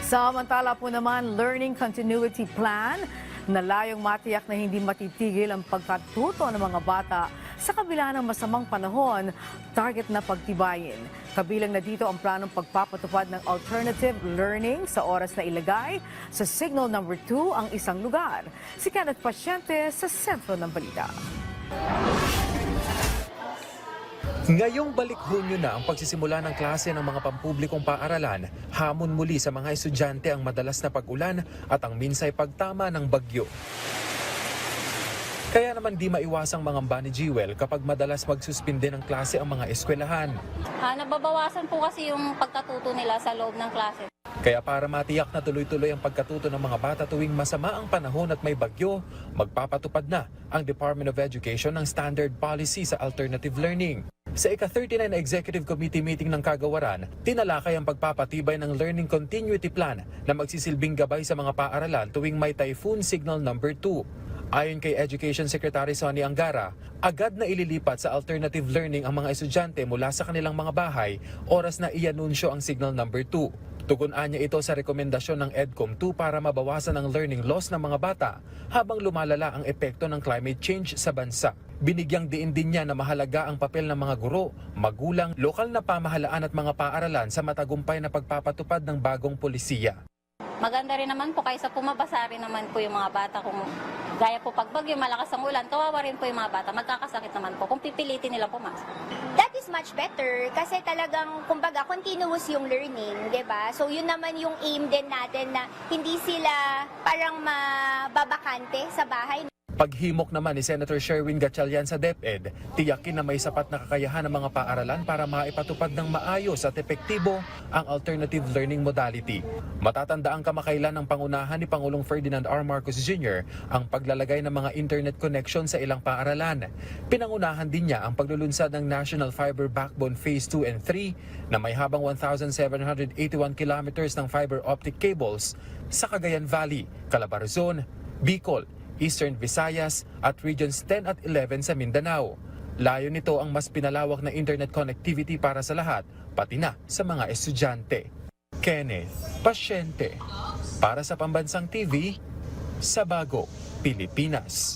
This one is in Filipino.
Samantala po naman, Learning Continuity Plan na layong matiyak na hindi matitigil ang pagkatuto ng mga bata sa kabila ng masamang panahon, target na pagtibayin. Kabilang na dito ang planong pagpapatupad ng alternative learning sa oras na ilagay sa signal number 2 ang isang lugar. Si Kenneth Pasyente sa sentro ng balita. Ngayong balik Hunyo na ang pagsisimula ng klase ng mga pampublikong paaralan, hamon muli sa mga estudyante ang madalas na pag-ulan at ang minsay pagtama ng bagyo. Kaya naman di maiwasang mangamba ni Jewel kapag madalas magsuspinde ng klase ang mga eskwelahan. Nababawasan po kasi yung pagkatuto nila sa loob ng klase. Kaya para matiyak na tuloy-tuloy ang pagkatuto ng mga bata tuwing masama ang panahon at may bagyo, magpapatupad na ang Department of Education ng standard policy sa alternative learning. Sa ika-39 na Executive Committee meeting ng Kagawaran, tinalakay ang pagpapatibay ng Learning Continuity Plan na magsisilbing gabay sa mga paaralan tuwing may typhoon signal number 2. Ayon kay Education Secretary Sonny Angara, agad na ililipat sa alternative learning ang mga estudyante mula sa kanilang mga bahay oras na ianunsyo ang signal number 2. Tugunan niya ito sa rekomendasyon ng EDCOM 2 para mabawasan ang learning loss ng mga bata habang lumalala ang epekto ng climate change sa bansa. Binigyang diin din niya na mahalaga ang papel ng mga guro, magulang, lokal na pamahalaan at mga paaralan sa matagumpay na pagpapatupad ng bagong polisiya. Maganda rin naman po kaysa pumabasa rin naman po yung mga bata kung gaya po pag bagyo, malakas ang ulan, kawawa rin po yung mga bata, magkakasakit naman po kung pipilitin nila pumasok. That is much better kasi talagang, kumbaga, continuous yung learning, di ba? So yun naman yung aim din natin na hindi sila parang mababakante sa bahay. Paghimok naman ni Senator Sherwin Gatchalian sa DepEd, tiyakin na may sapat na kakayahan ng mga paaralan para maipatupad ng maayos at epektibo ang alternative learning modality. Matatandaan kamakailan ng pangunahan ni Pangulong Ferdinand R. Marcos Jr. ang paglalagay ng mga internet connection sa ilang paaralan. Pinangunahan din niya ang paglulunsad ng National Fiber Backbone Phase 2 and 3 na may habang 1,781 kilometers ng fiber optic cables sa Cagayan Valley, Calabarzon, Bicol, Eastern Visayas at Regions 10 at 11 sa Mindanao. Layo nito ang mas pinalawak na internet connectivity para sa lahat, pati na sa mga estudyante. Kenneth Pasyente, para sa Pambansang TV, sa Bagong Pilipinas.